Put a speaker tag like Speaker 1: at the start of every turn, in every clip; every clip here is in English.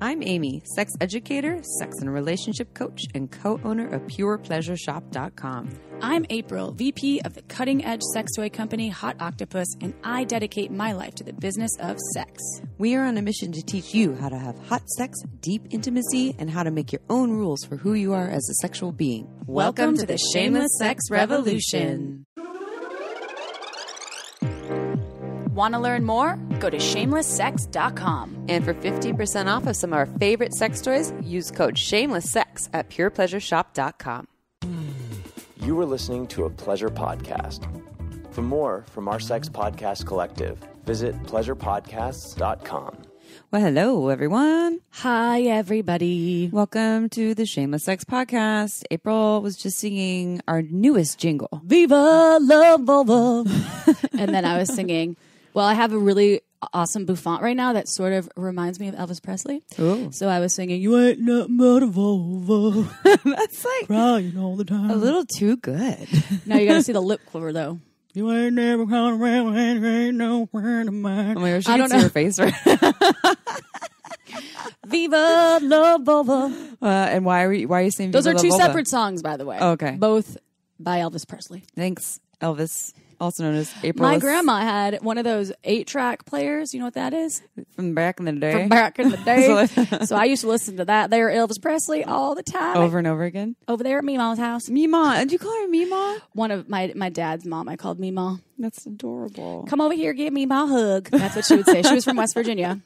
Speaker 1: I'm Amy, sex educator, sex and relationship coach, and co-owner of PurePleasureShop.com.
Speaker 2: I'm April, VP of the cutting-edge sex toy company Hot Octopus, and I dedicate my life to the business of sex.
Speaker 1: We are on a mission to teach you how to have hot sex, deep intimacy, and how to make your own rules for who you are as a sexual being.
Speaker 2: Welcome to the Shameless Sex Revolution. Want to learn more? Go to shamelesssex.com.
Speaker 1: And for 15% off of some of our favorite sex toys, use code ShamelessSex at PurePleasureShop.com.
Speaker 3: You were listening to a pleasure podcast. For more from our sex podcast collective, visit pleasurepodcasts.com.
Speaker 1: Well, hello, everyone.
Speaker 2: Hi, everybody.
Speaker 1: Welcome to the Shameless Sex Podcast. April was just singing our newest jingle.
Speaker 2: Viva la vulva. And then I was singing, well, I have a really awesome bouffant right now that sort of reminds me of Elvis Presley.
Speaker 1: Ooh.
Speaker 2: So I was singing, you ain't nothing but a vulva.
Speaker 1: That's like
Speaker 2: Crying all the time.
Speaker 1: a little too good.
Speaker 2: Now you got to see the lip quiver, though.
Speaker 4: You ain't never gone around and ain't nowhere to mine.
Speaker 1: Oh my gosh,
Speaker 2: I
Speaker 1: you
Speaker 2: don't
Speaker 1: can see
Speaker 2: know.
Speaker 1: her face right.
Speaker 2: Viva la vulva.
Speaker 1: And why are you saying
Speaker 2: Those
Speaker 1: Viva
Speaker 2: are
Speaker 1: la
Speaker 2: two
Speaker 1: Vulva?
Speaker 2: separate songs, by the way.
Speaker 1: Oh, okay.
Speaker 2: Both by Elvis Presley.
Speaker 1: Thanks, Elvis, also known as April.
Speaker 2: My grandma had one of those 8-track players. You know what that is?
Speaker 1: From back in the day.
Speaker 2: From back in the day. So I used to listen to that there, Elvis Presley, all the time.
Speaker 1: Over and over again.
Speaker 2: Over there at Meemaw's house.
Speaker 1: Meemaw. Did you call her Meemaw?
Speaker 2: One of my dad's mom, I called Meemaw.
Speaker 1: That's adorable.
Speaker 2: Come over here, give me my hug. That's what she would say. She was from West Virginia.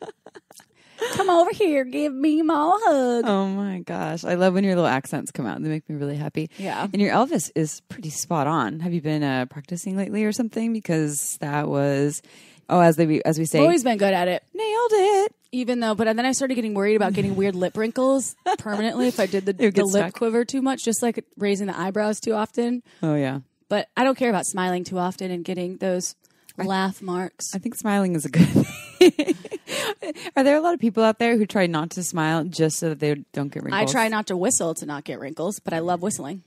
Speaker 2: Come over here, give me my hug.
Speaker 1: Oh my gosh. I love when your little accents come out. They make me really happy.
Speaker 2: Yeah.
Speaker 1: And your Elvis is pretty spot on. Have you been practicing lately or something? Because that was, as we say,
Speaker 2: I've always been good at it.
Speaker 1: nailed it.
Speaker 2: Even though, but then I started getting worried about getting weird lip wrinkles permanently if I did the
Speaker 1: would get
Speaker 2: lip
Speaker 1: stuck.
Speaker 2: quiver too much, just like raising the eyebrows too often.
Speaker 1: Oh yeah.
Speaker 2: But I don't care about smiling too often and getting those laugh marks.
Speaker 1: I think smiling is a good thing. Are there a lot of people out there who try not to smile just so that they don't get wrinkles?
Speaker 2: I try not to whistle to not get wrinkles, but I love whistling.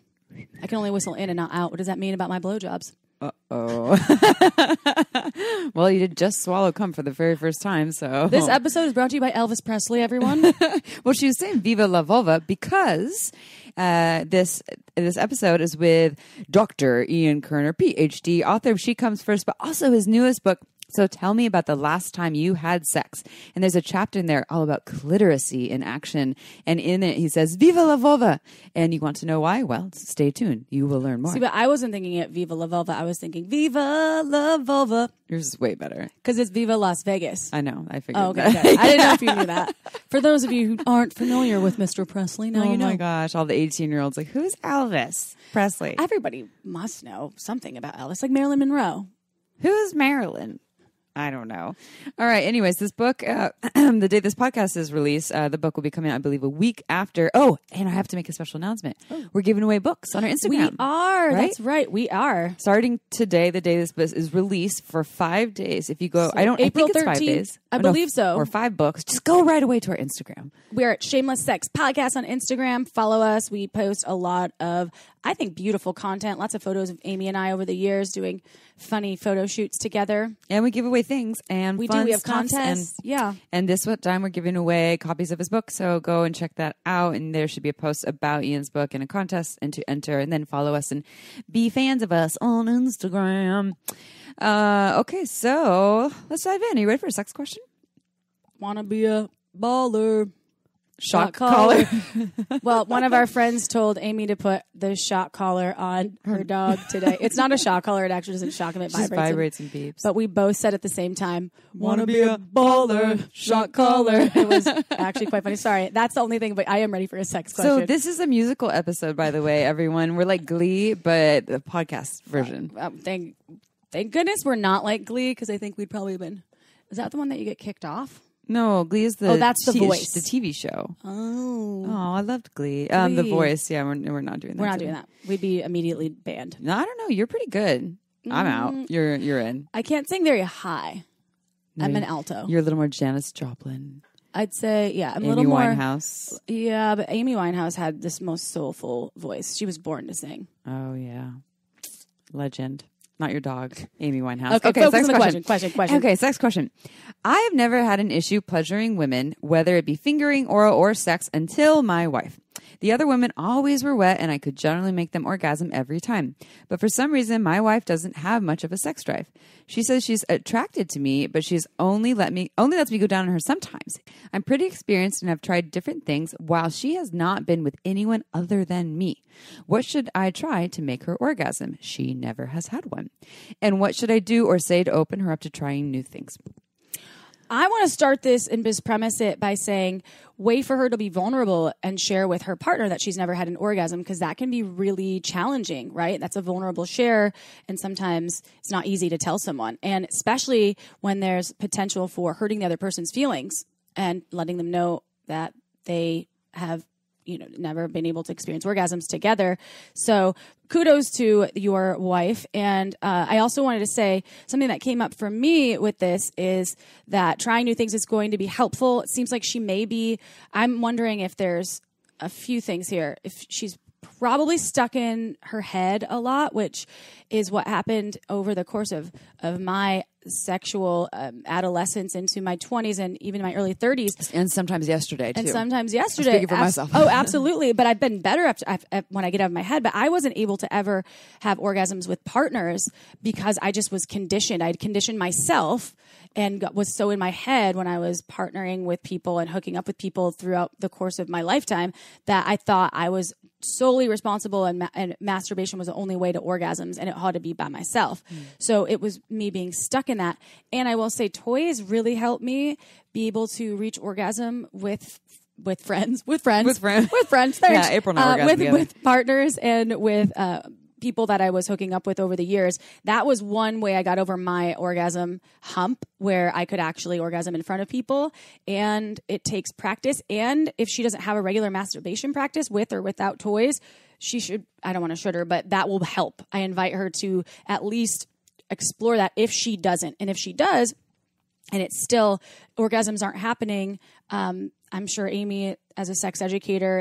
Speaker 2: I can only whistle in and not out. What does that mean about my blowjobs?
Speaker 1: Uh-oh. Well, you did just swallow cum for the very first time, so...
Speaker 2: This episode is brought to you by Elvis Presley, everyone.
Speaker 1: Well, she was saying Viva la Vulva because this episode is with Dr. Ian Kerner, PhD, author of She Comes First, but also his newest book, So Tell Me About the Last Time You Had Sex. And there's a chapter in there all about clitoracy in action. And in it, he says, Viva la Vulva. And you want to know why? Well, stay tuned. You will learn more.
Speaker 2: See, but I wasn't thinking it Viva la Vulva. I was thinking Viva la Vulva.
Speaker 1: Yours is way better.
Speaker 2: Because it's Viva Las Vegas.
Speaker 1: I know. I figured
Speaker 2: Oh, okay.
Speaker 1: that.
Speaker 2: Okay. I didn't know if you knew that. For those of you who aren't familiar with Mr. Presley, now you know.
Speaker 1: Oh my gosh. All the 18-year-olds like, who's Elvis Presley?
Speaker 2: Everybody must know something about Elvis, like Marilyn Monroe.
Speaker 1: Who's Marilyn? I don't know. All right. Anyways, this book, the day this podcast is released, the book will be coming out, I believe, a week after. Oh, and I have to make a special announcement. We're giving away books on our Instagram.
Speaker 2: We are.
Speaker 1: Right?
Speaker 2: That's right. We are.
Speaker 1: Starting today, the day this book is released for 5 days. If you go,
Speaker 2: So
Speaker 1: I
Speaker 2: April
Speaker 1: think it's 5
Speaker 2: 13th,
Speaker 1: days.
Speaker 2: I
Speaker 1: Oh, no,
Speaker 2: believe so.
Speaker 1: Or 5 books. Just go right away to our Instagram.
Speaker 2: We're at Shameless Sex Podcast on Instagram. Follow us. We post a lot of, I think, beautiful content. Lots of photos of Amy and I over the years doing funny photo shoots together.
Speaker 1: And we give away things and
Speaker 2: We
Speaker 1: fun
Speaker 2: do. We have
Speaker 1: stuff.
Speaker 2: contests. Yeah.
Speaker 1: And this time we're giving away copies of his book. So go and check that out. And there should be a post about Ian's book and a contest and to enter. And then follow us and be fans of us on Instagram. Okay, so let's dive in. Are you ready for a sex question?
Speaker 2: Wanna be a baller.
Speaker 1: Shock collar.
Speaker 2: Well, one of our friends told Amy to put the shock collar on her dog today. It's not a shock collar. It actually doesn't shock him. It
Speaker 1: Just
Speaker 2: vibrates.
Speaker 1: vibrates and beeps.
Speaker 2: But we both said at the same time,
Speaker 4: Wanna be a baller,
Speaker 2: shock collar. It was actually quite funny. Sorry. That's the only thing, but I am ready for a sex question.
Speaker 1: So this is a musical episode, by the way, everyone. We're like Glee, but the podcast version.
Speaker 2: Thank goodness we're not like Glee, because I think we'd probably been... Is that the one that you get kicked off?
Speaker 1: No, Glee is the
Speaker 2: Oh, that's The Voice.
Speaker 1: the TV show.
Speaker 2: Oh.
Speaker 1: Oh, I loved Glee. The
Speaker 2: Glee.
Speaker 1: Voice. Yeah, we're not doing that.
Speaker 2: We're not
Speaker 1: today.
Speaker 2: doing that. We'd be immediately banned.
Speaker 1: No, I don't know. You're pretty good. I'm out. You're in.
Speaker 2: I can't sing very high.
Speaker 1: No,
Speaker 2: I'm an alto.
Speaker 1: You're a little more Janis Joplin.
Speaker 2: I'd say, yeah, I'm a
Speaker 1: Amy
Speaker 2: little more.
Speaker 1: Winehouse.
Speaker 2: Yeah, but Amy Winehouse had this most soulful voice. She was born to sing.
Speaker 1: Oh yeah, legend. not your dog, Amy Winehouse.
Speaker 2: Okay, focus on the question.
Speaker 1: Okay, sex question. I have never had an issue pleasuring women, whether it be fingering, oral, or sex, until my wife. The other women always were wet, and I could generally make them orgasm every time. But for some reason, my wife doesn't have much of a sex drive. She says she's attracted to me, but she's only lets me go down on her sometimes. I'm pretty experienced and have tried different things, while she has not been with anyone other than me. What should I try to make her orgasm? She never has had one. And what should I do or say to open her up to trying new things?
Speaker 2: I want to start this and just premise it by saying, wait for her to be vulnerable and share with her partner that she's never had an orgasm, because that can be really challenging, right? That's a vulnerable share, and sometimes it's not easy to tell someone, and especially when there's potential for hurting the other person's feelings and letting them know that they have never been able to experience orgasms together. So kudos to your wife. And I also wanted to say something that came up for me with this is that trying new things is going to be helpful. It seems like she may be. I'm wondering if there's a few things here. If she's probably stuck in her head a lot, which is what happened over the course of my sexual adolescence into my 20s and even my early 30s.
Speaker 1: And sometimes yesterday, too.
Speaker 2: And sometimes yesterday.
Speaker 1: I'm speaking for myself.
Speaker 2: Oh, absolutely. But I've been better when I get out of my head. But I wasn't able to ever have orgasms with partners because I just was conditioned. I'd conditioned myself and was so in my head when I was partnering with people and hooking up with people throughout the course of my lifetime that I thought I was solely responsible and masturbation was the only way to orgasms, and it had to be by myself. So it was me being stuck in that. And I will say toys really helped me be able to reach orgasm with friends. Thanks.
Speaker 1: Yeah, April and I orgasm together.
Speaker 2: With partners and with people that I was hooking up with over the years. That was one way I got over my orgasm hump, where I could actually orgasm in front of people. And it takes practice. And if she doesn't have a regular masturbation practice with or without toys, she should, I don't want to should her, but that will help. I invite her to at least explore that if she doesn't. And if she does, and it's still, orgasms aren't happening, I'm sure Amy, as a sex educator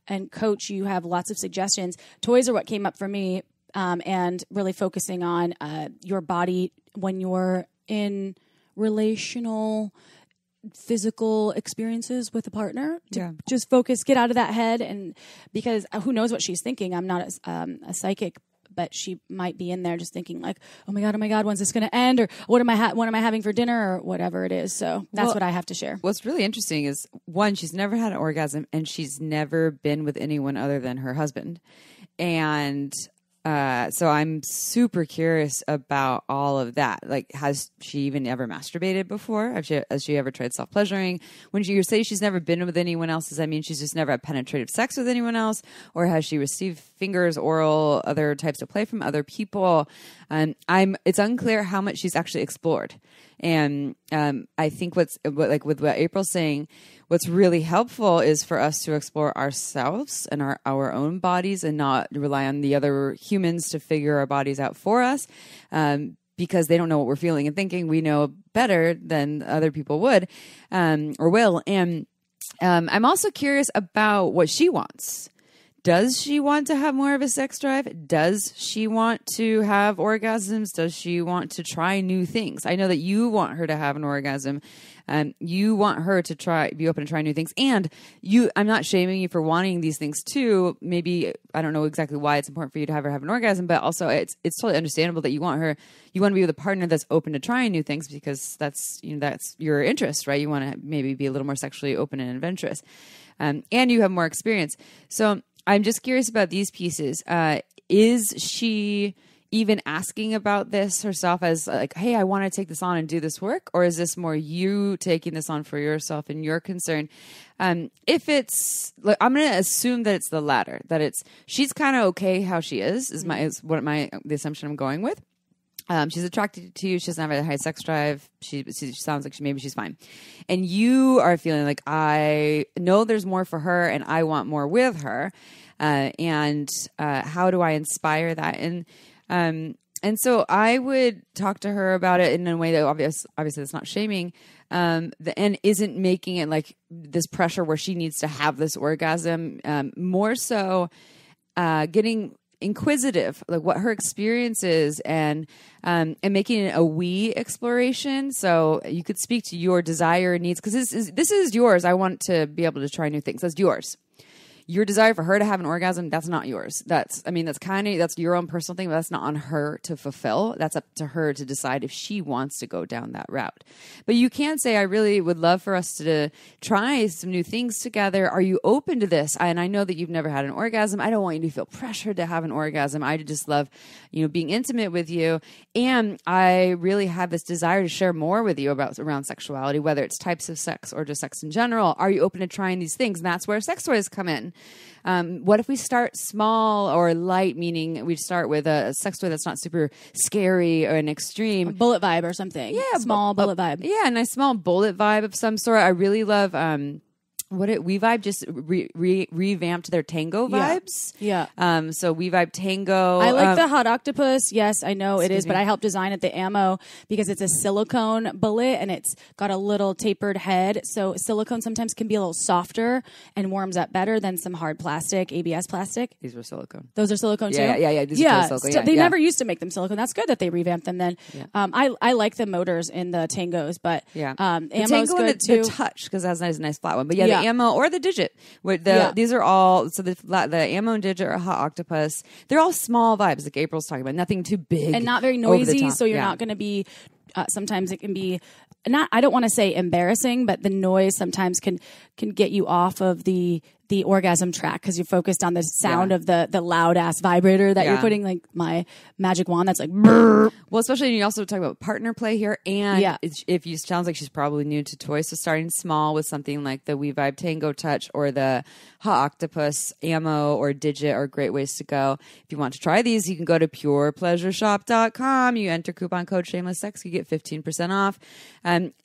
Speaker 2: and coach, you have lots of suggestions. Toys are what came up for me, and really focusing on your body when you're in relational, physical experiences with a partner. Just focus, get out of that head, and because who knows what she's thinking. I'm not a psychic, but she might be in there just thinking like, oh my God, when's this going to end? Or what am I having for dinner, or whatever it is. So that's what I have to share.
Speaker 1: What's really interesting is, one, she's never had an orgasm, and she's never been with anyone other than her husband. And so I'm super curious about all of that. Like, has she even ever masturbated before? Has she ever tried self-pleasuring? When you say she's never been with anyone else, does that mean she's just never had penetrative sex with anyone else? Or has she received fingers, oral, other types of play from other people? It's unclear how much she's actually explored. And I think with what April's saying, what's really helpful is for us to explore ourselves and our own bodies, and not rely on the other humans to figure our bodies out for us, because they don't know what we're feeling and thinking. We know better than other people would or will. And I'm also curious about what she wants. Does she want to have more of a sex drive? Does she want to have orgasms? Does she want to try new things? I know that you want her to have an orgasm. You want her to be open to try new things. And I'm not shaming you for wanting these things too. Maybe, I don't know exactly why it's important for you to have her have an orgasm, but also it's totally understandable that you want to be with a partner that's open to trying new things, because that's your interest, right? You want to maybe be a little more sexually open and adventurous. And you have more experience. So I'm just curious about these pieces. Is she even asking about this herself as like, hey, I want to take this on and do this work? Or is this more you taking this on for yourself and your concern? If it's, like, I'm going to assume that it's the latter, that she's kind of okay how she is the assumption I'm going with. She's attracted to you. She doesn't have a high sex drive. She sounds like she's fine. And you are feeling like, I know there's more for her and I want more with her. And how do I inspire that? And so I would talk to her about it in a way that obviously it's not shaming, and isn't making it like this pressure where she needs to have this orgasm. More so, getting inquisitive, like what her experience is, and making it a we exploration. So you could speak to your desire and needs, because this is yours. I want to be able to try new things. That's yours. Your desire for her to have an orgasm, that's not yours. That's your own personal thing, but that's not on her to fulfill. That's up to her to decide if she wants to go down that route. But you can say, I really would love for us to try some new things together. Are you open to this? And I know that you've never had an orgasm. I don't want you to feel pressured to have an orgasm. I just love, being intimate with you. And I really have this desire to share more with you around sexuality, whether it's types of sex or just sex in general. Are you open to trying these things? And that's where sex toys come in. What if we start small or light, meaning we start with a sex toy that's not super scary or an extreme.
Speaker 2: A bullet vibe or something.
Speaker 1: Yeah.
Speaker 2: Small bullet vibe.
Speaker 1: Yeah, a nice small bullet vibe of some sort. I really love WeVibe just revamped their tango vibes.
Speaker 2: Yeah.
Speaker 1: So WeVibe tango.
Speaker 2: I like the hot octopus. Yes, I know it is, but I helped design it, the ammo, because it's a silicone bullet and it's got a little tapered head. So silicone sometimes can be a little softer and warms up better than some hard plastic, ABS plastic.
Speaker 1: These were silicone.
Speaker 2: Those are silicone too?
Speaker 1: Yeah. These are silicone.
Speaker 2: They never used to make them silicone. That's good that they revamped them then. Yeah. I like the motors in the tangos, but ammo's good too.
Speaker 1: The touch, because that's a nice flat one. But the ammo or the digit. These are all, so the ammo and digit or hot octopus, they're all small vibes, like April's talking about. Nothing too big.
Speaker 2: And not very noisy, so you're not going to be, sometimes it can be, I don't want to say embarrassing, but the noise sometimes can get you off of the orgasm track because you're focused on the sound of the loud ass vibrator that you're putting, like my magic wand that's like brrr.
Speaker 1: Well, especially you also talk about partner play here, and if you sounds like she's probably new to toys, so starting small with something like the WeVibe Tango Touch or the Hot Octopus ammo or digit are great ways to go. If you want to try these, you can go to purepleasureshop.com. You enter coupon code Shameless Sex, you get 15% off.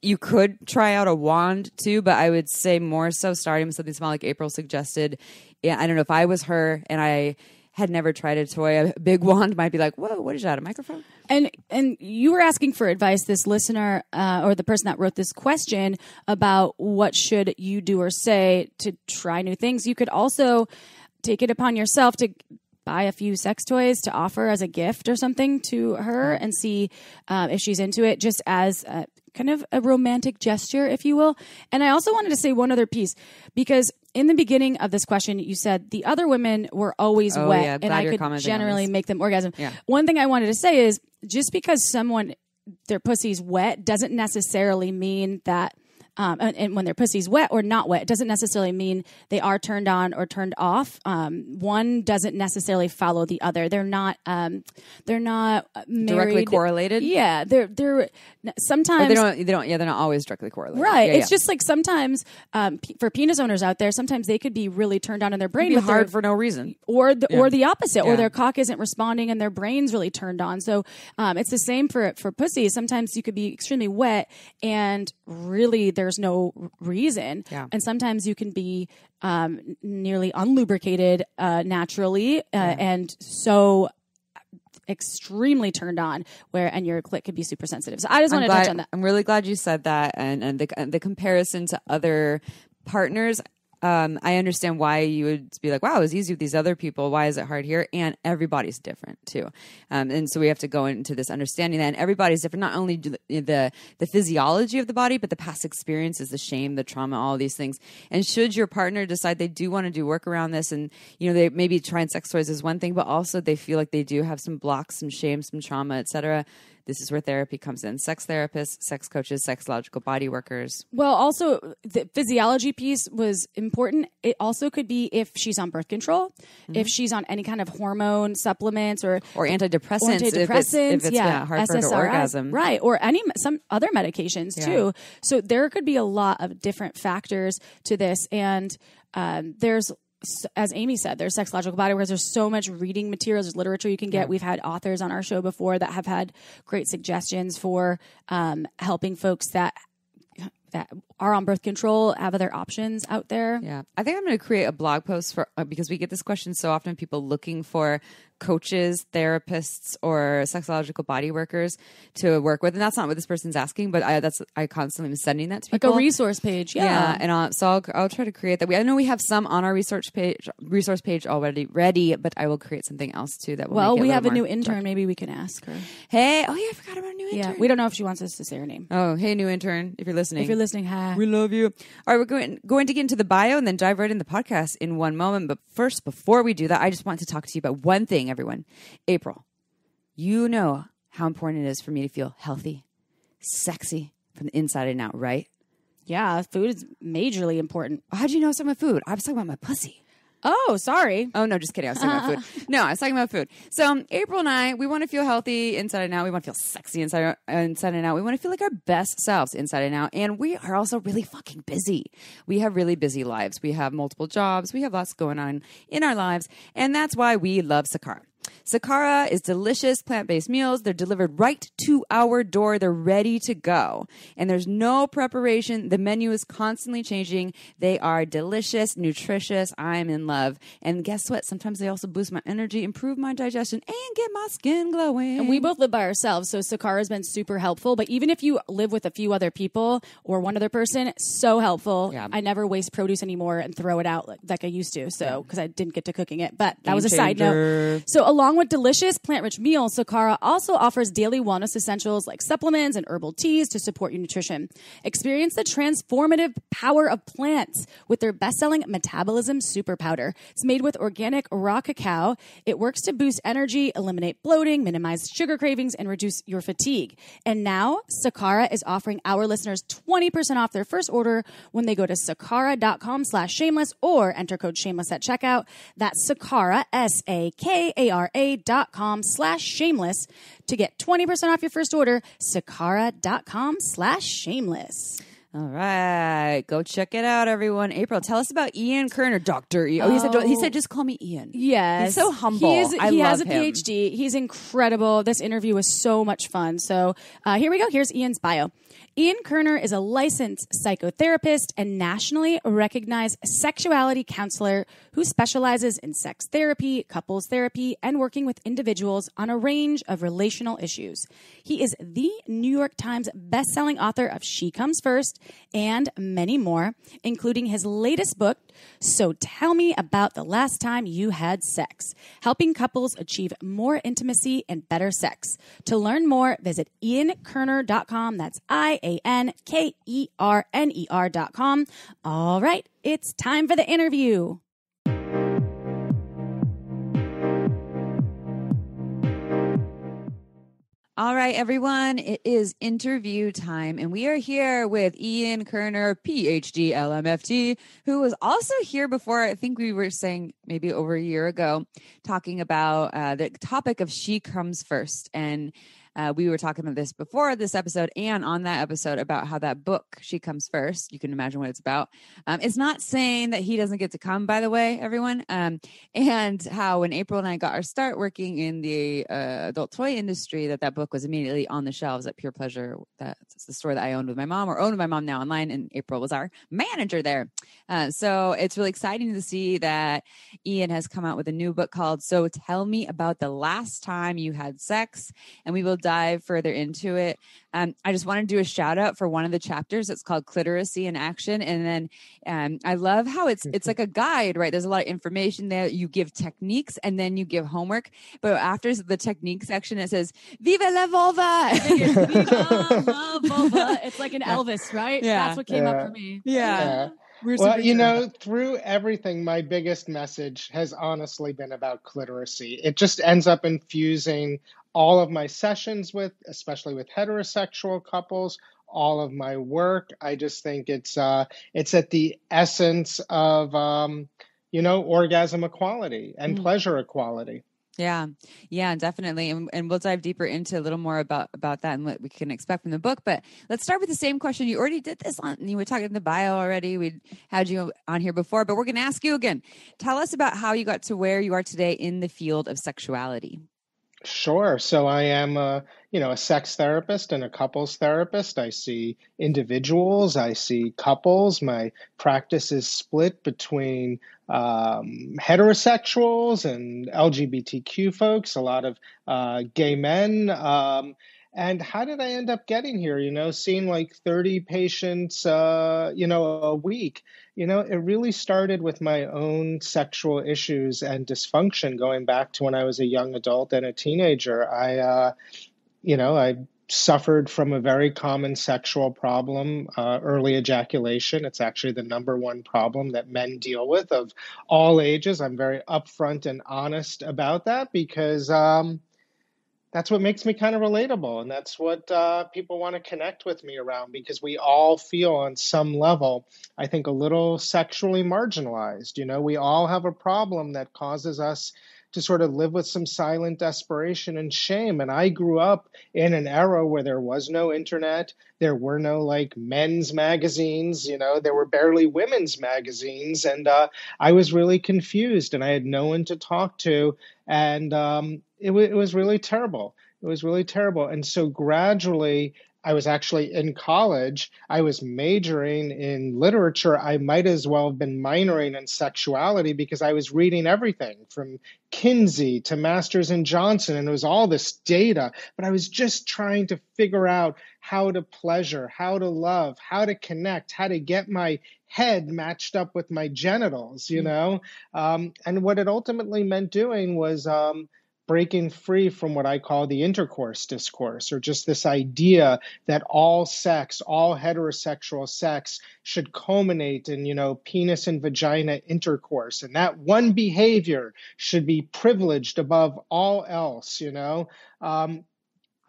Speaker 1: You could try out a wand too, but I would say more so starting with something small like April suggested. Yeah, I don't know if I was her and I had never tried a toy. A big wand might be like, whoa, what is that, a microphone?
Speaker 2: And you were asking for advice, this listener or the person that wrote this question, about what should you do or say to try new things. You could also take it upon yourself to buy a few sex toys to offer as a gift or something to her and see if she's into it, just as kind of a romantic gesture, if you will. And I also wanted to say one other piece, because in the beginning of this question, you said the other women were always wet, and I could generally make them orgasm. Yeah. One thing I wanted to say is, just because their pussy's wet doesn't necessarily mean that, and when their pussy's wet or not wet, it doesn't necessarily mean they are turned on or turned off. One doesn't necessarily follow the other. They're not married.
Speaker 1: Directly correlated.
Speaker 2: Yeah, they're sometimes
Speaker 1: they're not always directly correlated.
Speaker 2: Right. It's just like sometimes for penis owners out there, sometimes they could be really turned on in their brain.
Speaker 1: It'd be hard for no reason,
Speaker 2: or the opposite, or their cock isn't responding and their brain's really turned on. So it's the same for pussy. Sometimes you could be extremely wet and really there's no reason. Yeah. And sometimes you can be nearly unlubricated naturally and so extremely turned on and your clit could be super sensitive. So I just want to touch on that.
Speaker 1: I'm really glad you said that, and the comparison to other partners. I understand why you would be like, wow, it was easy with these other people. Why is it hard here? And everybody's different too. And so we have to go into this understanding that everybody's different, not only the physiology of the body, but the past experiences, the shame, the trauma, all these things. And should your partner decide they do want to do work around this, and they maybe trying sex toys is one thing, but also they feel like they do have some blocks, some shame, some trauma, etc. This is where therapy comes in. Sex therapists, sex coaches, sexological body workers.
Speaker 2: Well, also the physiology piece was important. It also could be if she's on birth control, if she's on any kind of hormone supplements or
Speaker 1: antidepressants. If it's hard for her to orgasm.
Speaker 2: Right. Or some other medications too. So there could be a lot of different factors to this. And there's, as Amy said, there's sexological body workers. There's so much reading materials. There's literature you can get. Yeah. We've had authors on our show before that have had great suggestions for helping folks that are on birth control, have other options out there.
Speaker 1: Yeah. I think I'm going to create a blog post for because we get this question so often, people looking for coaches, therapists, or sexological body workers to work with. And that's not what this person's asking, but I constantly am sending that to people.
Speaker 2: Like a resource page. Yeah.
Speaker 1: And I'll try to create that. I know we have some on our resource page already ready, but I will create something else too that will
Speaker 2: Well,
Speaker 1: make it
Speaker 2: we
Speaker 1: a
Speaker 2: have a
Speaker 1: little
Speaker 2: new
Speaker 1: more
Speaker 2: intern.
Speaker 1: direct.
Speaker 2: Maybe we can ask her.
Speaker 1: Hey, oh yeah, I forgot about a new intern.
Speaker 2: Yeah, we don't know if she wants us to say her name.
Speaker 1: Oh, hey, new intern, if you're listening.
Speaker 2: If you're listening, hi.
Speaker 1: We love you. All right, we're going to get into the bio and then dive right into the podcast in one moment. But first, before we do that, I just want to talk to you about one thing, everyone. April, you know how important it is for me to feel healthy, sexy from the inside and out, right?
Speaker 2: Yeah, food is majorly important.
Speaker 1: How do you know I was talking about food? I was talking about my pussy.
Speaker 2: Oh, sorry.
Speaker 1: Oh, no, just kidding. I was talking about food. No, I was talking about food. So April and I, we want to feel healthy inside and out. We want to feel sexy inside and out. We want to feel like our best selves inside and out. And we are also really fucking busy. We have really busy lives. We have multiple jobs. We have lots going on in our lives. And that's why we love Sakara. Sakara is delicious plant-based meals. They're delivered right to our door. They're ready to go. And there's no preparation. The menu is constantly changing. They are delicious, nutritious. I'm in love. And guess what? Sometimes they also boost my energy, improve my digestion, and get my skin glowing.
Speaker 2: And we both live by ourselves, so Sakara has been super helpful. But even if you live with a few other people or one other person, so helpful.
Speaker 1: Yeah.
Speaker 2: I never waste produce anymore and throw it out like I used to, so because I didn't get to cooking it. But that
Speaker 1: Game
Speaker 2: was a side note.
Speaker 1: changer.
Speaker 2: So along with delicious plant-rich meals, Sakara also offers daily wellness essentials like supplements and herbal teas to support your nutrition. Experience the transformative power of plants with their best-selling Metabolism Super Powder. It's made with organic raw cacao. It works to boost energy, eliminate bloating, minimize sugar cravings, and reduce your fatigue. And now, Sakara is offering our listeners 20% off their first order when they go to sakara.com/shameless or enter code shameless at checkout. That's Sakara, sakara.com/shameless to get 20% off your first order. Sakara.com/shameless.
Speaker 1: All right. Go check it out, everyone. April, tell us about Ian Kerner, Dr. Ian. Oh, he said just call me Ian.
Speaker 2: Yes.
Speaker 1: He's so humble.
Speaker 2: He has a
Speaker 1: him.
Speaker 2: PhD. He's incredible. This interview was so much fun. So here we go. Here's Ian's bio. Ian Kerner is a licensed psychotherapist and nationally recognized sexuality counselor who specializes in sex therapy, couples therapy, and working with individuals on a range of relational issues. He is the New York Times bestselling author of She Comes First and many more, including his latest book, So Tell Me About the Last Time You Had Sex, helping couples achieve more intimacy and better sex. To learn more, visit iankerner.com. That's IANKERNER.com. All right, it's time for the interview.
Speaker 1: All right, everyone, it is interview time, and we are here with Ian Kerner, PhD, LMFT, who was also here before, I think we were saying maybe over a year ago, talking about the topic of She Comes First. And we were talking about this before this episode and on that episode about how that book, She Comes First, you can imagine what it's about. It's not saying that he doesn't get to come, by the way, everyone. And how when April and I got our start working in the adult toy industry, that book was immediately on the shelves at Pure Pleasure. That's the store that I owned with my mom, or owned with my mom now online, and April was our manager there. So it's really exciting to see that Ian has come out with a new book called So Tell Me About the Last Time You Had Sex, and we will dive further into it. I just want to do a shout out for one of the chapters. It's called Cliteracy in Action. And then I love how it's like a guide, right? There's a lot of information there. You give techniques and then you give homework. But after the technique section, it says, Viva la vulva!
Speaker 2: Viva la vulva. It's like an Elvis, right?
Speaker 1: Yeah.
Speaker 2: That's what came up for me.
Speaker 1: Yeah.
Speaker 5: Well, you know, through everything, my biggest message has honestly been about cliteracy. It just ends up infusing all of my sessions with, especially with heterosexual couples, all of my work. I just think it's at the essence of, orgasm equality and pleasure equality.
Speaker 1: Yeah, definitely. And we'll dive deeper into a little more about that and what we can expect from the book. But let's start with the same question. You already did this you were talking in the bio already. We had you on here before, but we're going to ask you again. Tell us about how you got to where you are today in the field of sexuality.
Speaker 5: Sure. So I am a sex therapist and a couples therapist. I see individuals, I see couples. My practice is split between heterosexuals and LGBTQ folks, a lot of gay men. And how did I end up getting here? Seeing like 30 patients, a week. It really started with my own sexual issues and dysfunction going back to when I was a young adult and a teenager. I suffered from a very common sexual problem, early ejaculation. It's actually the number one problem that men deal with of all ages. I'm very upfront and honest about that because that's what makes me kind of relatable. And that's what people want to connect with me around because we all feel on some level, I think, a little sexually marginalized. We all have a problem that causes us to sort of live with some silent desperation and shame. And I grew up in an era where there was no internet. There were no like men's magazines, there were barely women's magazines. And I was really confused and I had no one to talk to. And it was really terrible. It was really terrible. And so gradually, I was actually in college. I was majoring in literature. I might as well have been minoring in sexuality because I was reading everything from Kinsey to Masters and Johnson. And it was all this data. But I was just trying to figure out how to pleasure, how to love, how to connect, how to get my head matched up with my genitals, and what it ultimately meant doing was breaking free from what I call the intercourse discourse, or just this idea that all sex, all heterosexual sex should culminate in, penis and vagina intercourse. And that one behavior should be privileged above all else,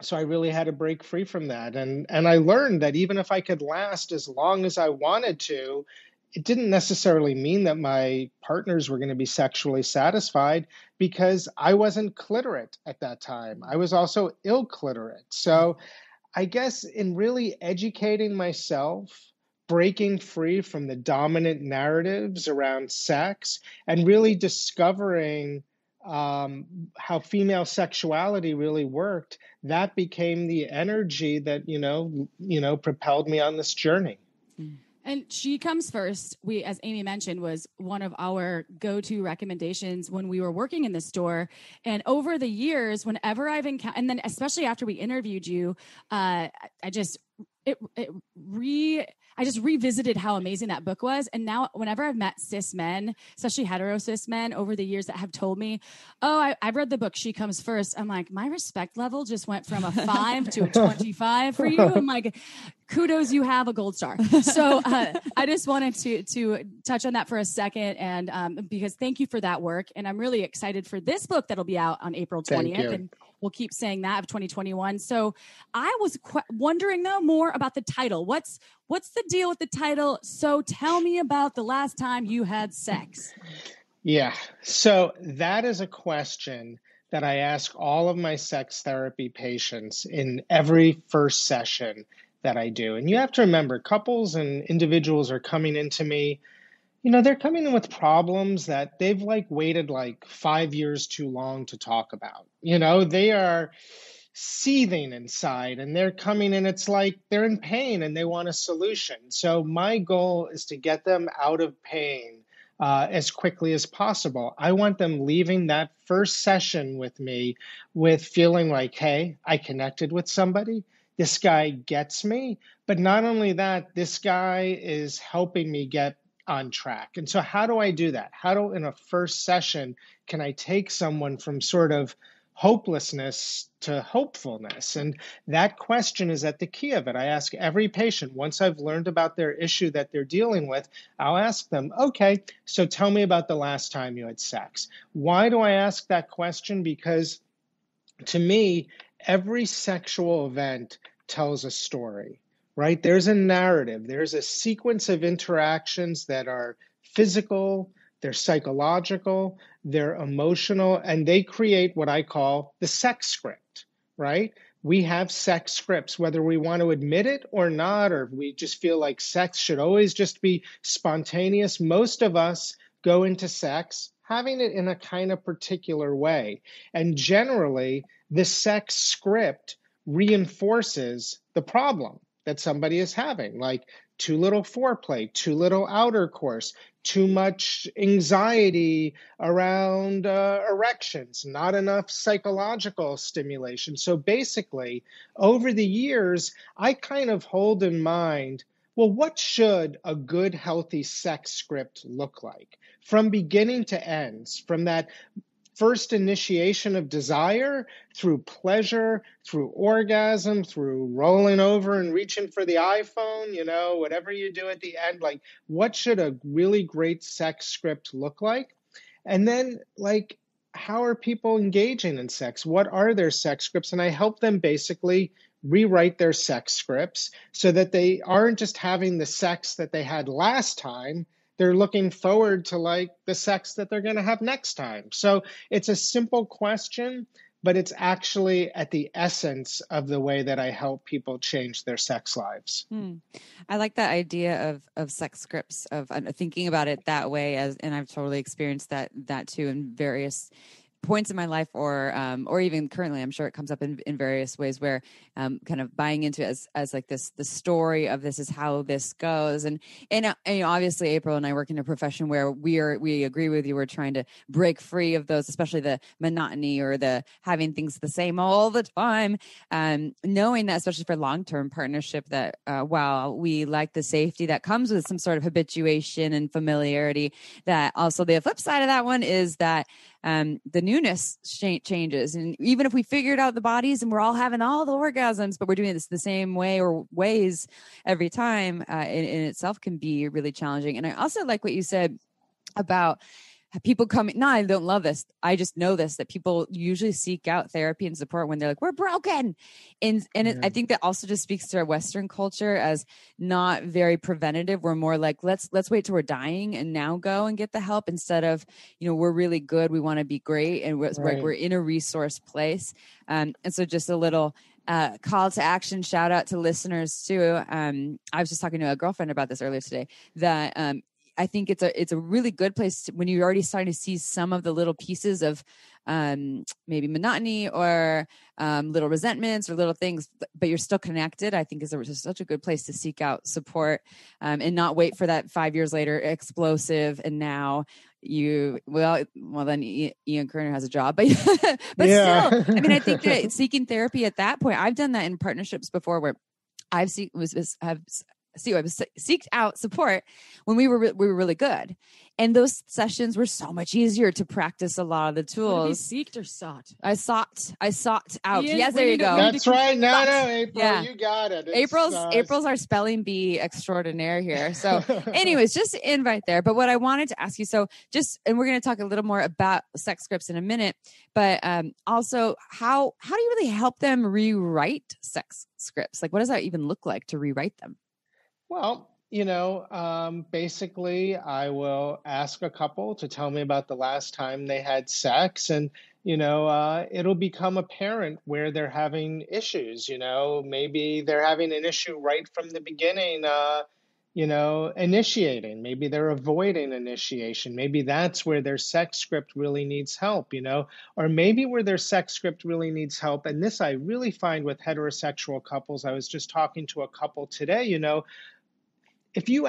Speaker 5: So I really had to break free from that. And I learned that even if I could last as long as I wanted to, it didn't necessarily mean that my partners were going to be sexually satisfied because I wasn't clitorate at that time. I was also ill clitorate. So I guess in really educating myself, breaking free from the dominant narratives around sex, and really discovering how female sexuality really worked, that became the energy that, propelled me on this journey.
Speaker 2: And She Comes First, as Amy mentioned, was one of our go-to recommendations when we were working in the store. And over the years, whenever I've encountered, and then especially after we interviewed you, I just revisited how amazing that book was. And now whenever I've met cis men, especially hetero cis men over the years that have told me, oh, I've read the book, She Comes First. I'm like, my respect level just went from a 5 to a 25 for you. I'm like, kudos, you have a gold star. So I just wanted to touch on that for a second. And because thank you for that work. And I'm really excited for this book that'll be out on April 20th. And we'll keep saying that of 2021. So I was wondering though more about the title. What's the deal with the title? So tell me about the last time you had sex.
Speaker 5: Yeah. So that is a question that I ask all of my sex therapy patients in every first session that I do. And you have to remember, couples and individuals are coming into me, they're coming in with problems that they've waited 5 years too long to talk about. They are seething inside and they're coming in, it's like they're in pain and they want a solution. So my goal is to get them out of pain as quickly as possible. I want them leaving that first session with me with feeling like, hey, I connected with somebody. This guy gets me. But not only that, this guy is helping me get on track. And so how do I do that? In a first session, can I take someone from sort of hopelessness to hopefulness? And that question is at the key of it. I ask every patient, once I've learned about their issue that they're dealing with, I'll ask them, okay, so tell me about the last time you had sex. Why do I ask that question? Because to me, every sexual event tells a story, right? There's a narrative. There's a sequence of interactions that are physical, they're psychological, they're emotional, and they create what I call the sex script, right? We have sex scripts, whether we want to admit it or not, or we just feel like sex should always just be spontaneous. Most of us go into sex having it in a kind of particular way. And generally, the sex script reinforces the problem that somebody is having, like too little foreplay, too little outer course, too much anxiety around erections, not enough psychological stimulation. So basically, over the years, I kind of hold in mind, well, what should a good, healthy sex script look like from beginning to ends, from that first initiation of desire through pleasure, through orgasm, through rolling over and reaching for the iPhone, whatever you do at the end, like what should a really great sex script look like? And then like, how are people engaging in sex? What are their sex scripts? And I help them basically rewrite their sex scripts so that they aren't just having the sex that they had last time. They're looking forward to like the sex that they're going to have next time. So it's a simple question, but it's actually at the essence of the way that I help people change their sex lives.
Speaker 1: I like that idea of sex scripts, of thinking about it that way, and I've totally experienced that too in various points in my life, or even currently. I'm sure it comes up in various ways where kind of buying into it as like the story of this is how this goes. And obviously April and I work in a profession where we agree with you. We're trying to break free of those, especially the monotony or the having things the same all the time. Knowing that, especially for long-term partnership, that while we like the safety that comes with some sort of habituation and familiarity, that also the flip side of that one is that the newness changes. And even if we figured out the bodies and we're all having all the orgasms, but we're doing this the same way or ways every time, in itself can be really challenging. And I also like what you said about people coming. No, I don't love this. I just know this, that people usually seek out therapy and support when they're like, we're broken. And I think that also just speaks to our Western culture as not very preventative. We're more like, let's wait till we're dying and now go and get the help, instead of, we're really good. We want to be great. And we're in a resource place. And so just a little call to action, shout out to listeners too. I was just talking to a girlfriend about this earlier today, that I think it's a really good place when you're already starting to see some of the little pieces of maybe monotony or little resentments or little things, but you're still connected. I think is such a good place to seek out support, and not wait for that 5 years later explosive. And now then Ian Kerner has a job, but but
Speaker 5: Yeah.
Speaker 1: still, I mean, I think that seeking therapy at that point, I've done that in partnerships before where I've seeked out support when we were really good, and those sessions were so much easier to practice a lot of the tools.
Speaker 2: Seeked or sought?
Speaker 1: I sought out.
Speaker 2: Ian,
Speaker 1: Yes, there you go.
Speaker 5: That's right. No, April,
Speaker 1: Yeah.
Speaker 5: you got it.
Speaker 1: April's our spelling bee extraordinaire here. So anyways, just an invite there. But what I wanted to ask you, and we're going to talk a little more about sex scripts in a minute, but also how do you really help them rewrite sex scripts? Like, what does that even look like to rewrite them?
Speaker 5: Well, basically, I will ask a couple to tell me about the last time they had sex, and, it'll become apparent where they're having issues. Maybe they're having an issue right from the beginning, initiating. Maybe they're avoiding initiation. Maybe that's where their sex script really needs help, or maybe where their sex script really needs help. And this I really find with heterosexual couples. I was just talking to a couple today, if I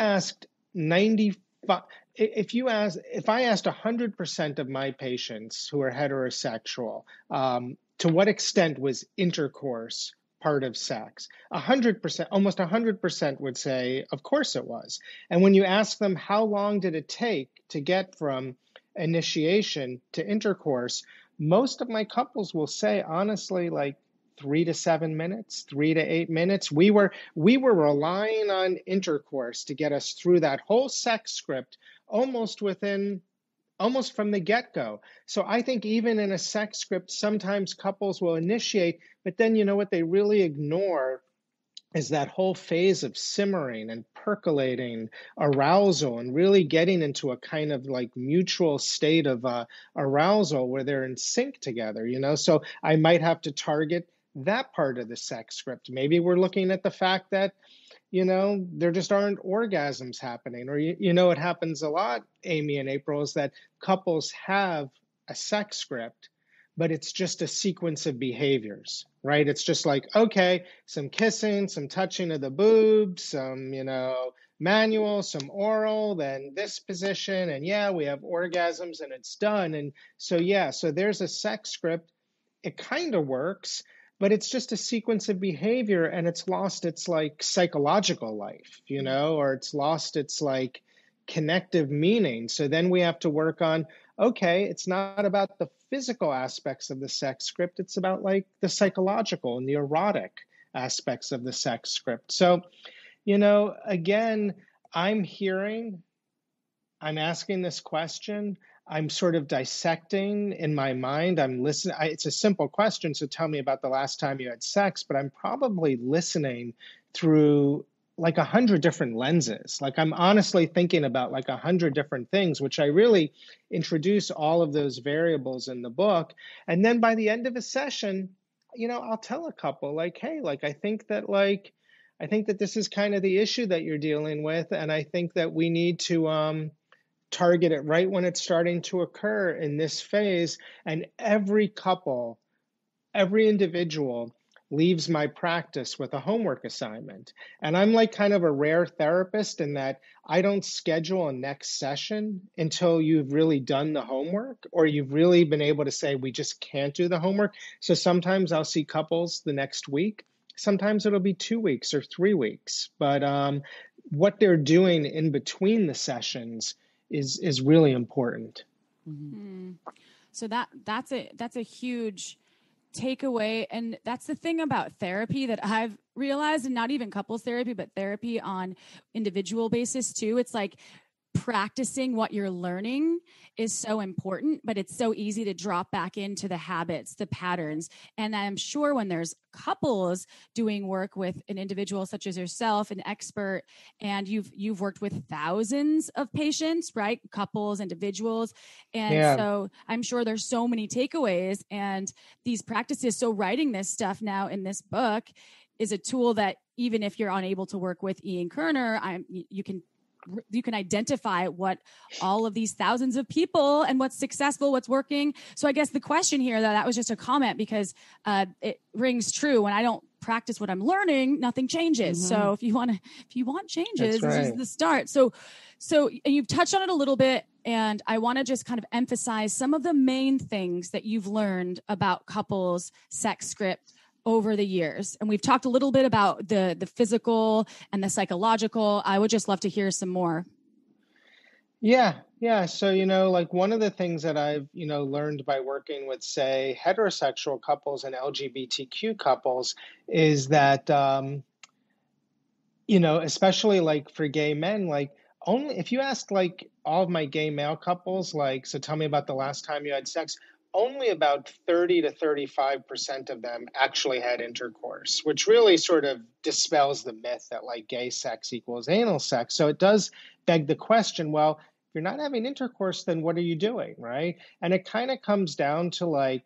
Speaker 5: asked 100% of my patients who are heterosexual, to what extent was intercourse part of sex? 100%, almost 100% would say, of course it was. And when you ask them, how long did it take to get from initiation to intercourse, most of my couples will say, honestly, like 3 to 7 minutes, 3 to 8 minutes. We were relying on intercourse to get us through that whole sex script almost from the get-go. So I think even in a sex script, sometimes couples will initiate, but then what they really ignore is that whole phase of simmering and percolating arousal and really getting into a kind of like mutual state of arousal where they're in sync together, So I might have to target that part of the sex script. Maybe we're looking at the fact that, there just aren't orgasms happening. Or, it happens a lot, Amy and April, is that couples have a sex script, but it's just a sequence of behaviors, right? It's just like, okay, some kissing, some touching of the boobs, some, manual, some oral, then this position, and yeah, we have orgasms and it's done. And so, yeah, so there's a sex script. It kind of works, but it's just a sequence of behavior, and it's lost its like psychological life, or it's lost its like connective meaning. So then we have to work on, okay, it's not about the physical aspects of the sex script, it's about like the psychological and the erotic aspects of the sex script. So, again, I'm asking this question, I'm sort of dissecting in my mind, I'm listening. It's a simple question, so tell me about the last time you had sex, but I'm probably listening through like 100 different lenses. Like I'm honestly thinking about like 100 different things, which I really introduce all of those variables in the book. And then by the end of a session, I'll tell a couple like, hey, like I think that this is kind of the issue that you're dealing with. And I think that we need to target it right when it's starting to occur in this phase. And every couple, every individual leaves my practice with a homework assignment. And I'm like kind of a rare therapist in that I don't schedule a next session until you've really done the homework or you've really been able to say, we just can't do the homework. So sometimes I'll see couples the next week. Sometimes it'll be 2 weeks or 3 weeks. But what they're doing in between the sessions is really important.
Speaker 2: Mm-hmm. So that's a huge takeaway. And that's the thing about therapy that I've realized, and not even couples therapy, but therapy on individual basis too. It's like practicing what you're learning is so important, but it's so easy to drop back into the habits, the patterns. And I'm sure when there's couples doing work with an individual such as yourself, an expert, and you've worked with thousands of patients, right? Couples, individuals. And so I'm sure there's so many takeaways and these practices. So writing this stuff now in this book is a tool that even if you're unable to work with Ian Kerner, you can identify what all of these thousands of people and what's successful, what's working. So I guess the question here, that was just a comment because it rings true. When I don't practice what I'm learning, nothing changes. Mm-hmm. So if you want changes, This is the start. So and you've touched on it a little bit, and I want to just kind of emphasize some of the main things that you've learned about couples sex script over the years. And we've talked a little bit about the physical and the psychological. I would just love to hear some more.
Speaker 5: Yeah. So, like one of the things that I've, learned by working with, say, heterosexual couples and LGBTQ couples is that, especially like for gay men, like only if you ask like all of my gay male couples, like, so tell me about the last time you had sex, only about 30 to 35% of them actually had intercourse, which really sort of dispels the myth that like gay sex equals anal sex. So it does beg the question, well, if you're not having intercourse, then what are you doing, right? And it kind of comes down to like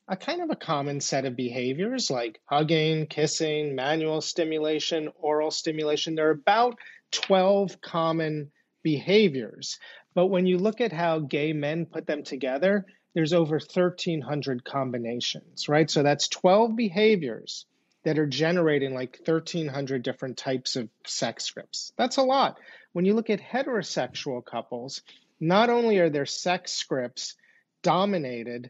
Speaker 5: a kind of a common set of behaviors like hugging, kissing, manual stimulation, oral stimulation. There are about 12 common behaviors. But when you look at how gay men put them together, there's over 1,300 combinations, right? So that's 12 behaviors that are generating like 1,300 different types of sex scripts. That's a lot. When you look at heterosexual couples, not only are their sex scripts dominated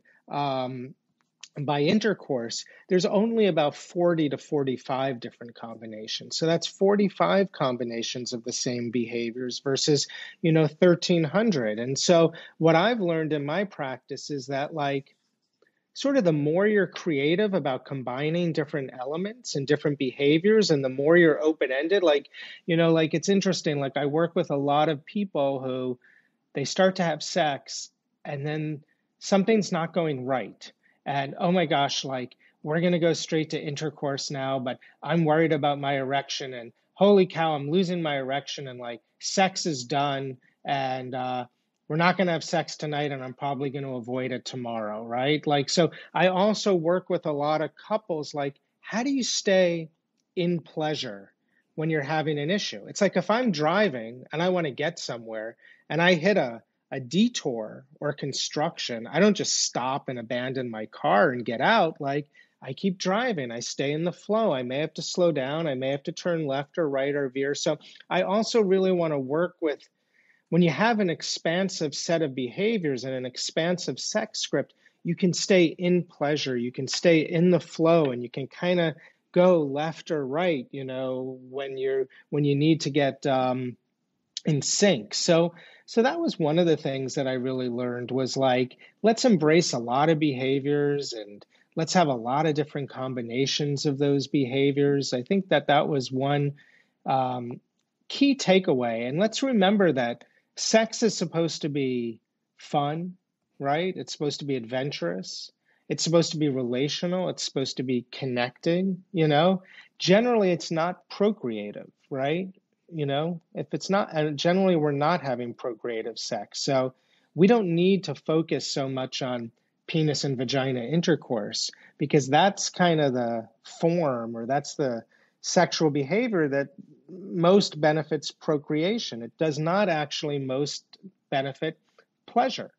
Speaker 5: by intercourse, there's only about 40 to 45 different combinations. So that's 45 combinations of the same behaviors versus, 1,300. And so what I've learned in my practice is that like, sort of the more you're creative about combining different elements and different behaviors and the more you're open-ended, like, like it's interesting, like I work with a lot of people who they start to have sex and then something's not going right. And oh my gosh, like we're going to go straight to intercourse now, but I'm worried about my erection and holy cow, I'm losing my erection and like sex is done and we're not going to have sex tonight and I'm probably going to avoid it tomorrow, right? Like, so I also work with a lot of couples, like how do you stay in pleasure when you're having an issue? It's like if I'm driving and I want to get somewhere and I hit a a detour or construction, I don't just stop and abandon my car and get out. Like, I keep driving, I stay in the flow. I may have to slow down, I may have to turn left or right or veer. So I also really want to work with, when you have an expansive set of behaviors and an expansive sex script, you can stay in pleasure, you can stay in the flow, and you can kind of go left or right, when you need to get in sync. So that was one of the things that I really learned, was like, let's embrace a lot of behaviors and let's have a lot of different combinations of those behaviors. I think that was one key takeaway. And let's remember that sex is supposed to be fun, right? It's supposed to be adventurous. It's supposed to be relational. It's supposed to be connecting, Generally, it's not procreative, right? If it's not, and generally we're not having procreative sex. So we don't need to focus so much on penis and vagina intercourse, because that's kind of the form, or that's the sexual behavior that most benefits procreation. It does not actually most benefit pleasure,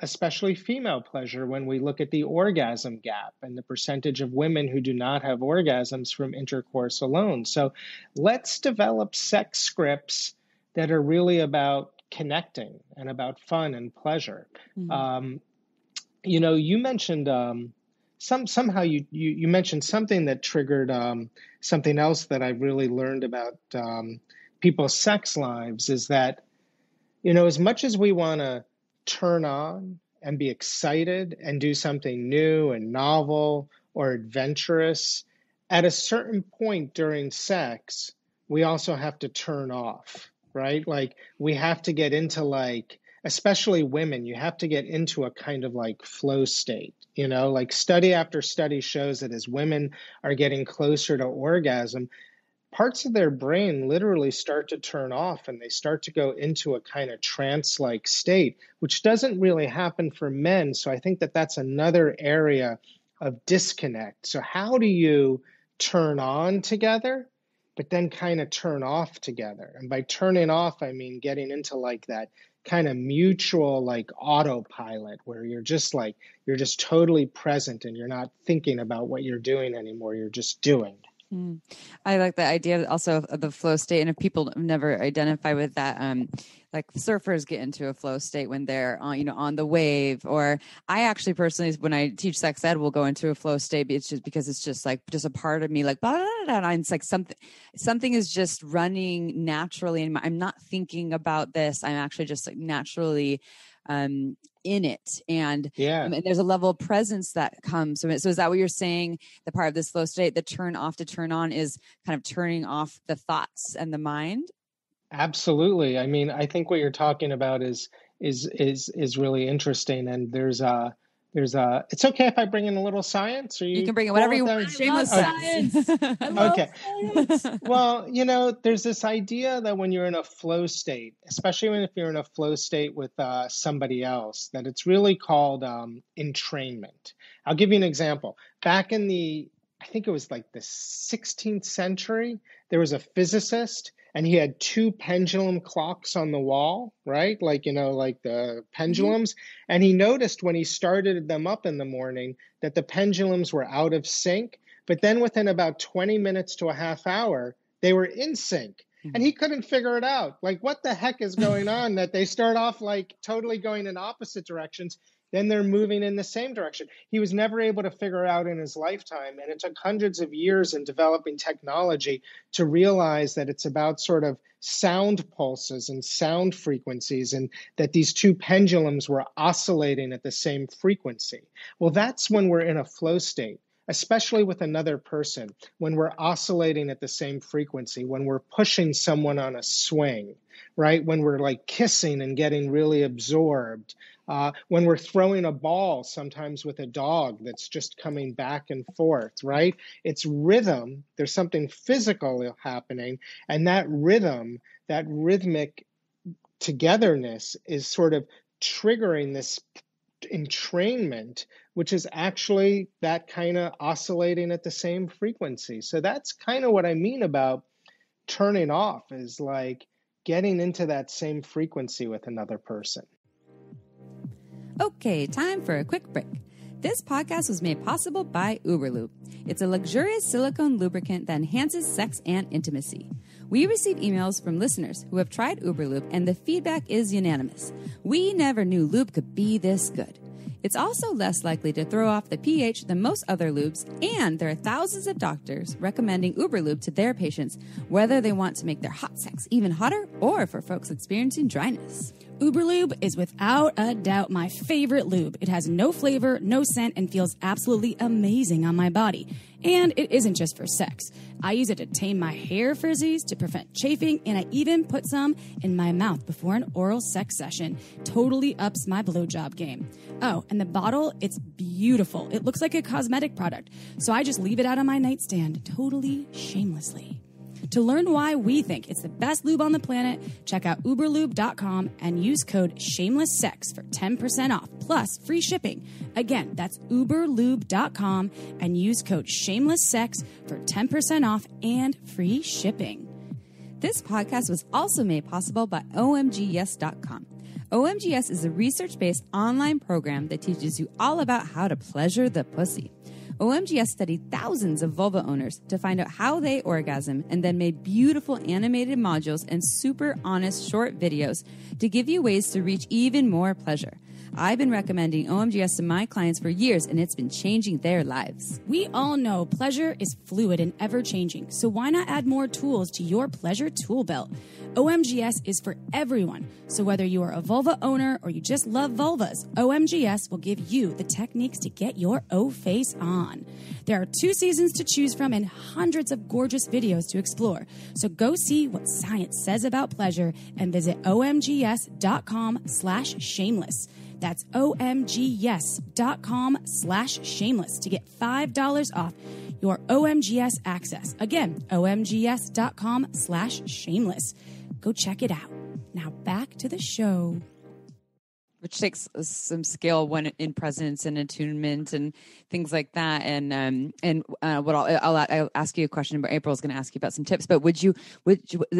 Speaker 5: especially female pleasure, when we look at the orgasm gap and the percentage of women who do not have orgasms from intercourse alone. So let's develop sex scripts that are really about connecting and about fun and pleasure. You mentioned somehow you mentioned something that triggered something else that I really learned about people's sex lives, is that, as much as we want to turn on and be excited and do something new and novel or adventurous, at a certain point during sex, we also have to turn off, right? Like, we have to get into, like, especially women, you have to get into a kind of like flow state, like study after study shows that as women are getting closer to orgasm, parts of their brain literally start to turn off and they start to go into a kind of trance-like state, which doesn't really happen for men. So I think that that's another area of disconnect. So how do you turn on together, but then kind of turn off together? And by turning off, I mean getting into like that kind of mutual like autopilot, where you're just totally present and you're not thinking about what you're doing anymore. You're just doing.
Speaker 1: I like the idea also of the flow state. And if people never identify with that, like surfers get into a flow state when they're on the wave, or I actually personally, when I teach sex ed, will go into a flow state. It's just because it's just a part of me, like, blah, blah, blah, blah, and it's like something is just running naturally. And I'm not thinking about this. I'm actually just like naturally, in it. And there's a level of presence that comes from it. So is that what you're saying? The part of this flow state, the turn off to turn on, is kind of turning off the thoughts and the mind?
Speaker 5: Absolutely. I mean, I think what you're talking about is really interesting. And there's it's okay if I bring in a little science, or
Speaker 1: you can bring in whatever you want. Shameless
Speaker 2: science.
Speaker 5: Okay. Well, there's this idea that when you're in a flow state, especially if you're in a flow state with somebody else, that it's really called entrainment. I'll give you an example. Back in I think it was like the 16th century, there was a physicist, and he had two pendulum clocks on the wall, right? Like, like the pendulums. And he noticed when he started them up in the morning that the pendulums were out of sync. But then within about 20 minutes to a half hour, they were in sync. And he couldn't figure it out. Like, what the heck is going on that they start off like totally going in opposite directions, then they're moving in the same direction? He was never able to figure out in his lifetime. And it took hundreds of years in developing technology to realize that it's about sort of sound pulses and sound frequencies, and that these two pendulums were oscillating at the same frequency. Well, that's when we're in a flow state, especially with another person, when we're oscillating at the same frequency, when we're pushing someone on a swing, right? When we're like kissing and getting really absorbed, when we're throwing a ball, sometimes with a dog that's just coming back and forth, right? It's rhythm. There's something physical happening. And that rhythm, that rhythmic togetherness is sort of triggering this entrainment, which is actually that kind of oscillating at the same frequency. So that's kind of what I mean about turning off, is like getting into that same frequency with another person.
Speaker 1: Okay, time for a quick break. This podcast was made possible by Uberlube. It's a luxurious silicone lubricant that enhances sex and intimacy. We receive emails from listeners who have tried Uberlube, and the feedback is unanimous. We never knew lube could be this good. It's also less likely to throw off the pH than most other lubes, and there are thousands of doctors recommending Uberlube to their patients, whether they want to make their hot sex even hotter or for folks experiencing dryness.
Speaker 2: Uberlube is without a doubt my favorite lube. It has no flavor, no scent, and feels absolutely amazing on my body. And it isn't just for sex. I use it to tame my hair frizzies, to prevent chafing, and I even put some in my mouth before an oral sex session. Totally ups my blowjob game. Oh, and the bottle, it's beautiful. It looks like a cosmetic product, so I just leave it out on my nightstand, totally shamelessly. To learn why we think it's the best lube on the planet, check out uberlube.com and use code ShamelessSex for 10% off, plus free shipping. Again, that's uberlube.com and use code ShamelessSex for 10% off and free shipping.
Speaker 1: This podcast was also made possible by omgyes.com. OMGS is a research-based online program that teaches you all about how to pleasure the pussy. OMGS studied thousands of vulva owners to find out how they orgasm and then made beautiful animated modules and super honest short videos to give you ways to reach even more pleasure. I've been recommending OMGS to my clients for years, and it's been changing their lives.
Speaker 2: We all know pleasure is fluid and ever-changing, so why not add more tools to your pleasure tool belt? OMGS is for everyone, so whether you are a vulva owner or you just love vulvas, OMGS will give you the techniques to get your O-face on. There are 2 seasons to choose from and hundreds of gorgeous videos to explore, so go see what science says about pleasure and visit omgs.com/shameless. That's omgyes.com/shameless to get $5 off your OMGS access. Again, omgs.com/shameless. Go check it out. Now back to the show.
Speaker 1: Which takes some skill when in presence and attunement and things like that. And what I'll ask you a question, but April's going to ask you about some tips. But would you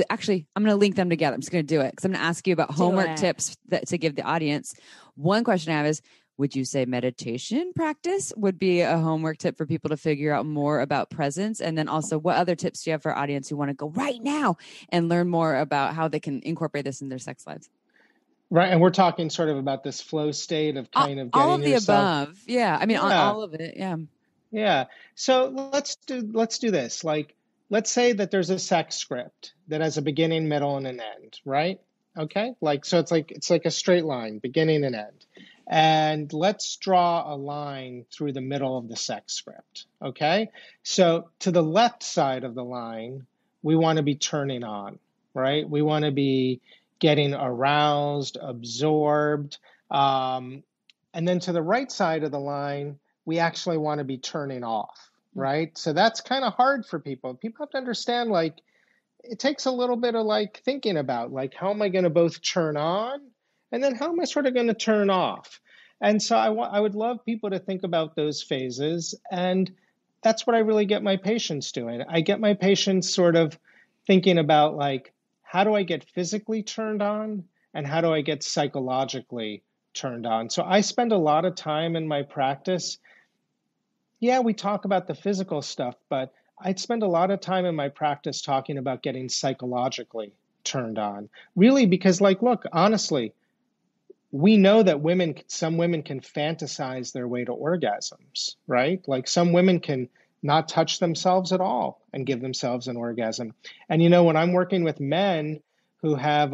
Speaker 1: actually? I'm going to link them together. I'm just going to do it because I'm going to ask you about homework tips to give the audience. One question I have is: would you say meditation practice would be a homework tip for people to figure out more about presence? And then also, what other tips do you have for our audience who want to go right now and learn more about how they can incorporate this in their sex lives?
Speaker 5: Right, and we're talking sort of about this flow state of kind of getting
Speaker 1: all of the
Speaker 5: yourself...
Speaker 1: above. Yeah, I mean, all of it. Yeah.
Speaker 5: Yeah. So let's do this. Like, let's say that there's a sex script that has a beginning, middle, and an end, right? Okay. So it's like a straight line, beginning and end. And let's draw a line through the middle of the sex script. Okay. So to the left side of the line, we want to be turning on, right? We want to be getting aroused, absorbed. And then to the right side of the line, we actually want to be turning off, right? So that's kind of hard for people. People have to understand, like, it takes a little bit of like thinking about, like, how am I going to both turn on and then how am I sort of going to turn off? And so I would love people to think about those phases. And that's what I really get my patients doing. I get my patients sort of thinking about, like, how do I get physically turned on and how do I get psychologically turned on? So I spend a lot of time in my practice. Yeah, we talk about the physical stuff, but I spend a lot of time in my practice talking about getting psychologically turned on. Really, because, like, look, honestly, we know that some women can fantasize their way to orgasms, right? Like, some women can not touch themselves at all and give themselves an orgasm. And, when I'm working with men who have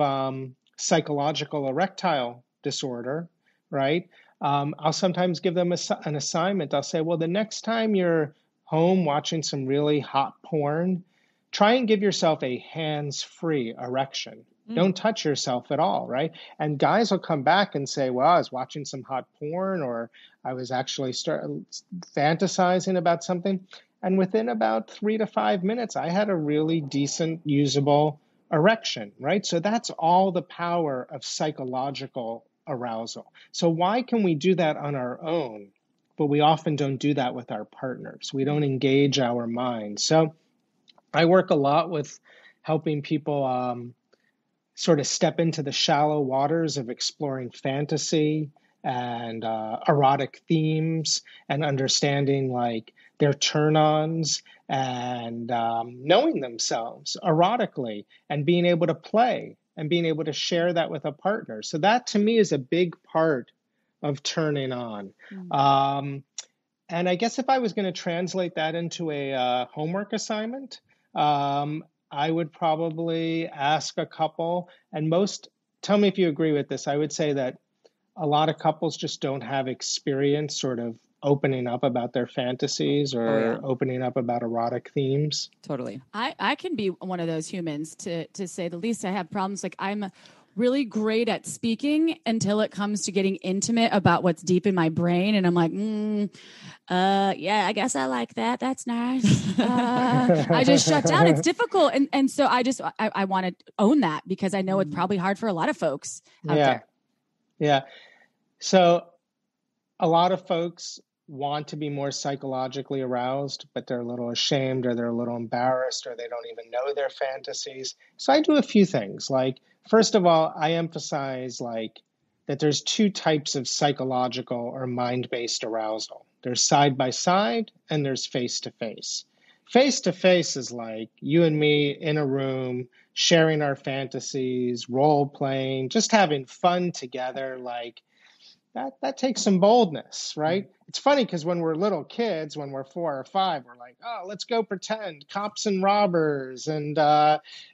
Speaker 5: psychological erectile disorder, right, I'll sometimes give them an assignment. I'll say, well, the next time you're home watching some really hot porn, try and give yourself a hands-free erection. Don't touch yourself at all, right? And guys will come back and say, well, I was watching some hot porn, or I was actually fantasizing about something. And within about 3 to 5 minutes, I had a really decent, usable erection, right? So that's all the power of psychological arousal. So why can we do that on our own, but we often don't do that with our partners? We don't engage our minds. So I work a lot with helping people sort of step into the shallow waters of exploring fantasy and erotic themes and understanding like their turn-ons and knowing themselves erotically and being able to play and being able to share that with a partner. So that to me is a big part of turning on. And I guess if I was going to translate that into a homework assignment, I would probably ask a couple, and tell me if you agree with this, I would say that a lot of couples just don't have experience sort of opening up about their fantasies or opening up about erotic themes.
Speaker 1: Totally.
Speaker 2: I can be one of those humans, to say the least. I have problems. Like, I'm really great at speaking until it comes to getting intimate about what's deep in my brain. And I'm like, yeah, I guess I like that. That's nice. I just shut down. It's difficult. And so I want to own that, because I know it's probably hard for a lot of folks out there.
Speaker 5: Yeah. So a lot of folks want to be more psychologically aroused, but they're a little ashamed, or they're a little embarrassed, or they don't even know their fantasies. So I do a few things. Like, first of all, I emphasize like that there's two types of psychological or mind-based arousal. There's side by side and there's face to face. Face to face is like you and me in a room, sharing our fantasies, role playing, just having fun together. Like that takes some boldness, right? It's funny because when we're little kids, when we're 4 or 5, we're like, oh, let's go pretend cops and robbers, and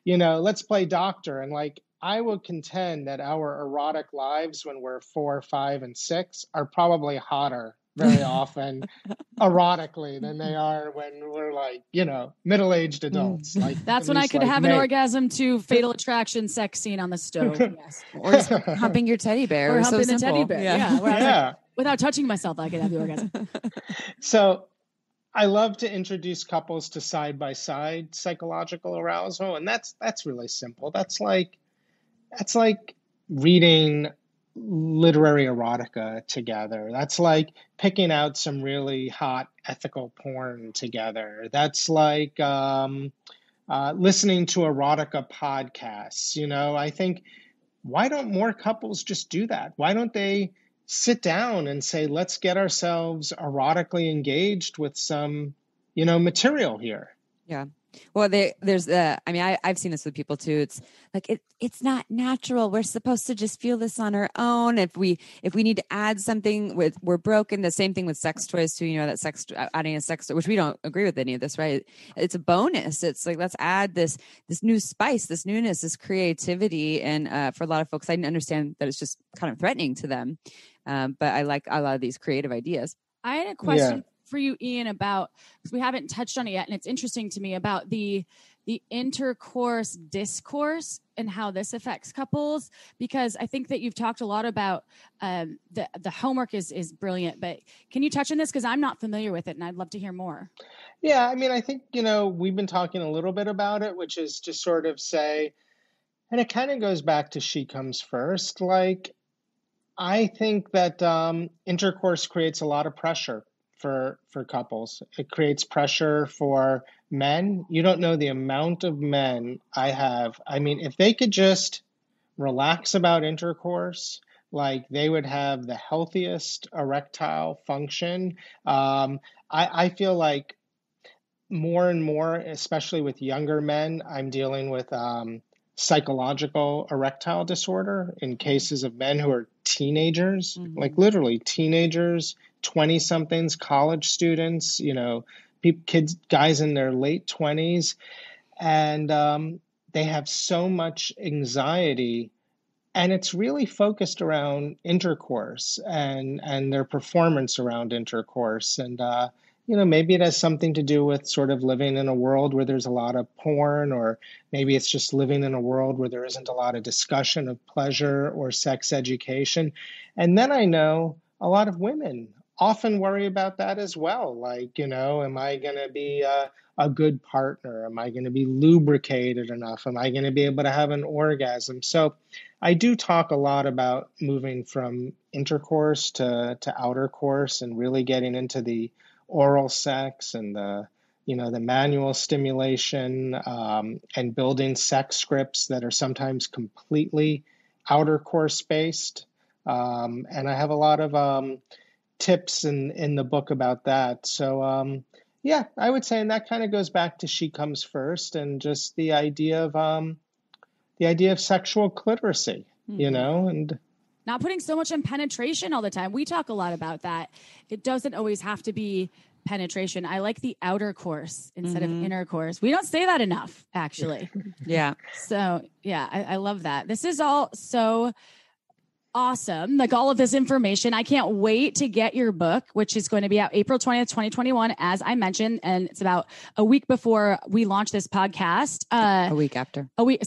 Speaker 5: let's play doctor. And like, I will contend that our erotic lives when we're 4, 5, and 6 are probably hotter very often erotically than they are when we're like, middle-aged adults. Like,
Speaker 2: that's when I could have an orgasm to Fatal Attraction sex scene on the stove. Yes.
Speaker 1: Or just humping your teddy bear.
Speaker 2: Or humping the teddy bear. Yeah. Like, without touching myself, I could have the orgasm.
Speaker 5: So I love to introduce couples to side-by-side psychological arousal. And that's really simple. That's like reading literary erotica together. That's like picking out some really hot ethical porn together. That's like listening to erotica podcasts. I think, why don't more couples just do that? Why don't they sit down and say, let's get ourselves erotically engaged with some, material here?
Speaker 1: Yeah. Well, I've seen this with people too. It's like, it's not natural. We're supposed to just feel this on our own. If we need to add something, we're broken. The same thing with sex toys too. That adding a sex toy, which we don't agree with any of this, right? It's a bonus. It's like, let's add this new spice, this newness, this creativity. And for a lot of folks, I didn't understand that it's just kind of threatening to them. But I like a lot of these creative ideas.
Speaker 2: I had a question for you, Ian, about, because we haven't touched on it yet, and it's interesting to me, about the intercourse discourse and how this affects couples, because I think that you've talked a lot about the homework is brilliant, but can you touch on this? Because I'm not familiar with it, and I'd love to hear more.
Speaker 5: Yeah, I mean, I think, we've been talking a little bit about it, which is to sort of say, and it kind of goes back to she comes first. Like, I think that intercourse creates a lot of pressure for couples. It creates pressure for men. You don't know the amount of men I have. I mean, if they could just relax about intercourse, like, they would have the healthiest erectile function. I feel like more and more, especially with younger men, I'm dealing with psychological erectile disorder in cases of men who are teenagers, like literally teenagers, 20-somethings, college students, kids, guys in their late 20s. And they have so much anxiety, and it's really focused around intercourse and their performance around intercourse. And maybe it has something to do with sort of living in a world where there's a lot of porn, or maybe it's just living in a world where there isn't a lot of discussion of pleasure or sex education. And then I know a lot of women often worry about that as well. Like, am I going to be a good partner? Am I going to be lubricated enough? Am I going to be able to have an orgasm? So I do talk a lot about moving from intercourse to outer course and really getting into the oral sex and the the manual stimulation, and building sex scripts that are sometimes completely outer course based. And I have a lot of tips in the book about that. So yeah, I would say, and that kind of goes back to She Comes First, and just the idea of sexual cliteracy, and
Speaker 2: not putting so much on penetration all the time. We talk a lot about that. It doesn't always have to be penetration. I like the outer course instead of intercourse. We don't say that enough, actually.
Speaker 1: Yeah.
Speaker 2: So yeah, I love that. This is all so awesome. Like all of this information. I can't wait to get your book, which is going to be out April 20th, 2021, as I mentioned. And it's about a week before we launch this podcast.
Speaker 1: A week after.
Speaker 2: A week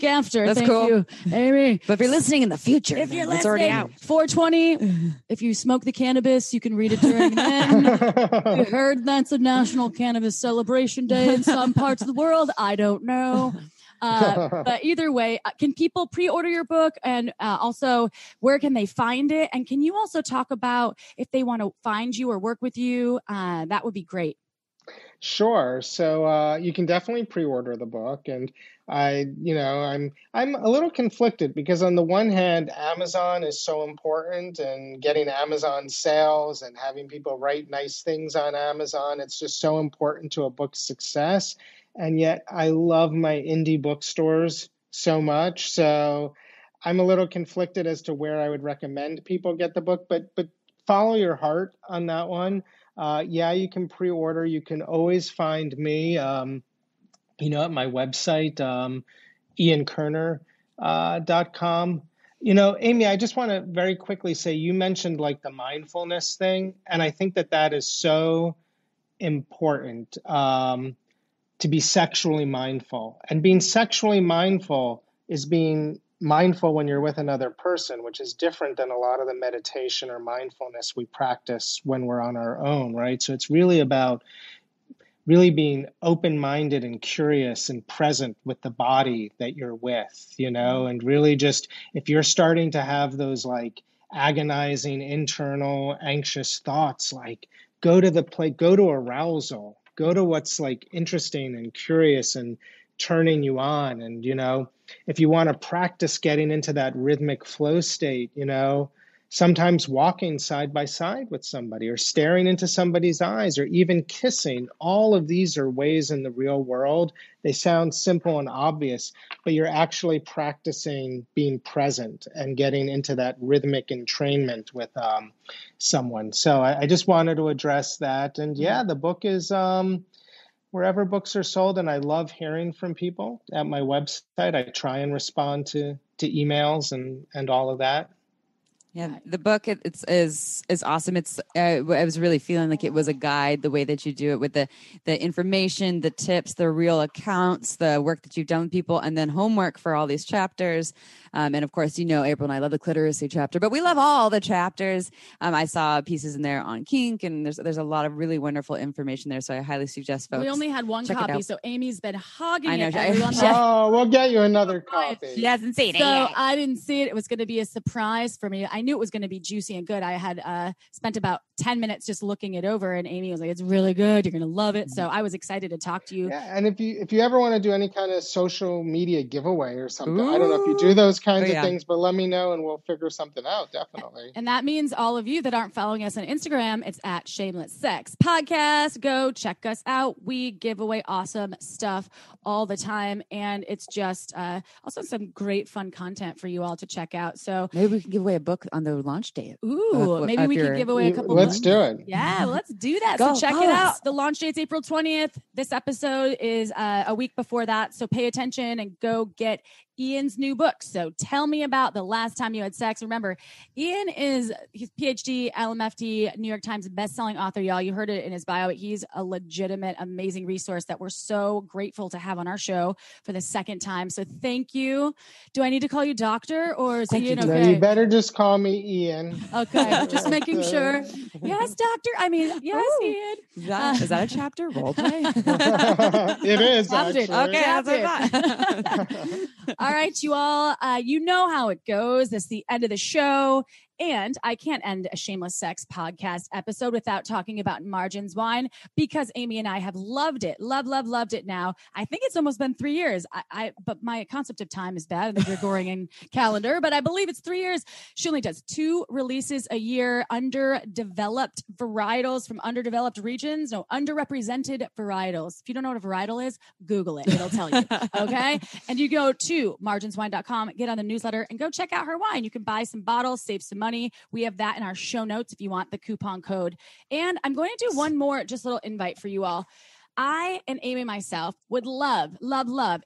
Speaker 2: after.
Speaker 1: That's
Speaker 2: Thank
Speaker 1: cool.
Speaker 2: you, Amy.
Speaker 1: But if you're listening in the future,
Speaker 2: If you're
Speaker 1: it's already out.
Speaker 2: 420. If you smoke the cannabis, you can read it during then. You heard that's a National Cannabis Celebration Day in some parts of the world. I don't know. But either way, can people pre-order your book? And also, where can they find it? And can you also talk about if they want to find you or work with you? That would be great.
Speaker 5: Sure. So you can definitely pre-order the book, and I'm a little conflicted because on the one hand, Amazon is so important, and getting Amazon sales and having people write nice things on Amazon, it's just so important to a book's success. And yet I love my indie bookstores so much. So I'm a little conflicted as to where I would recommend people get the book, but follow your heart on that one. Yeah, you can pre-order. You can always find me, at my website, iankerner.com. Amy, I just want to very quickly say, you mentioned like the mindfulness thing. And I think that is so important. To be sexually mindful. And being sexually mindful is being mindful when you're with another person, which is different than a lot of the meditation or mindfulness we practice when we're on our own, right? So it's really about really being open-minded and curious and present with the body that you're with, and really just, if you're starting to have those like agonizing, internal, anxious thoughts, like go to arousal. Go to what's like interesting and curious and turning you on. And, if you want to practice getting into that rhythmic flow state, sometimes walking side by side with somebody or staring into somebody's eyes or even kissing, all of these are ways in the real world. They sound simple and obvious, but you're actually practicing being present and getting into that rhythmic entrainment with someone. So I just wanted to address that. And yeah, the book is wherever books are sold. And I love hearing from people at my website. I try and respond to emails and all of that.
Speaker 1: Yeah, the book is awesome. It's I was really feeling like it was a guide, the way that you do it with the information, the tips, the real accounts, the work that you've done with people, and then homework for all these chapters. And of course, April and I love the cliteracy chapter, but we love all the chapters. I saw pieces in there on kink, and there's a lot of really wonderful information there. So I highly suggest folks.
Speaker 2: We only had one copy, so Amy's been hogging it.
Speaker 5: Oh, we'll get you another copy.
Speaker 1: She hasn't seen it.
Speaker 2: So I didn't see it. It was going to be a surprise for me. I knew it was going to be juicy and good. I had spent about 10 minutes just looking it over, and Amy was like, "It's really good. You're going to love it." So I was excited to talk to you.
Speaker 5: Yeah, and if you ever want to do any kind of social media giveaway or something, I don't know if you do those kinds of things, but let me know and we'll figure something out. Definitely.
Speaker 2: And that means all of you that aren't following us on Instagram, it's at Shameless Sex Podcast. Go check us out. We give away awesome stuff all the time, and it's just also some great fun content for you all to check out. So
Speaker 1: maybe we can give away a book on the launch day.
Speaker 2: Ooh, maybe we could give away a couple.
Speaker 5: Let's do it.
Speaker 2: Yeah, let's do that. So check it out. The launch date's April 20th. This episode is a week before that. So pay attention and go get Ian's new book. So tell me about the last time you had sex. Remember, Ian he's PhD, LMFT, New York Times bestselling author, y'all. You heard it in his bio. He's a legitimate, amazing resource that we're so grateful to have on our show for the second time. So thank you. Do I need to call you doctor, or is Ian okay?
Speaker 5: No, you better just call me Ian.
Speaker 2: Okay, just making sure. Yes, doctor. Yes, Ian.
Speaker 1: Is that a chapter? Role play?
Speaker 5: It is, actually.
Speaker 1: Okay, that's what I thought.
Speaker 2: All right, you all, you know how it goes. It's the end of the show. And I can't end a Shameless Sex podcast episode without talking about Margins wine, because Amy and I have loved it. Loved it now. I think it's almost been 3 years. But my concept of time is bad in the Gregorian calendar, but I believe it's 3 years. She only does 2 releases a year, underdeveloped varietals from underdeveloped regions. No, underrepresented varietals. If you don't know what a varietal is, Google it. It'll tell you. Okay. And you go to marginswine.com, get on the newsletter, and go check out her wine. You can buy some bottles, save some money. We have that in our show notes if you want the coupon code. And I'm going to do one more just little invite for you all. I and Amy myself would love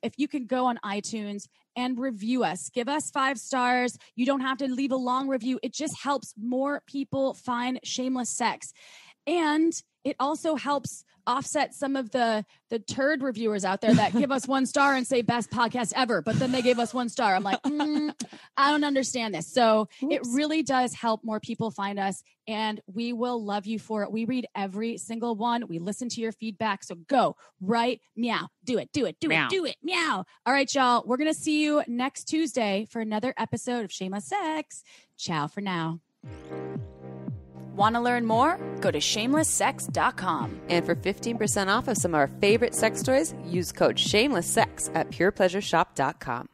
Speaker 2: if you could go on iTunes and review us. Give us 5 stars. You don't have to leave a long review. It just helps more people find Shameless Sex. And it also helps offset some of the turd reviewers out there that give us 1 star and say best podcast ever, but then they gave us 1 star. I'm like, I don't understand this. So It really does help more people find us, and we will love you for it. We read every single one. We listen to your feedback. So go right meow. Do it. Meow. All right, y'all. We're going to see you next Tuesday for another episode of Shameless Sex. Ciao for now. Want to learn more? Go to shamelesssex.com.
Speaker 1: And for 15% off of some of our favorite sex toys, use code SHAMELESSSEX at purepleasureshop.com.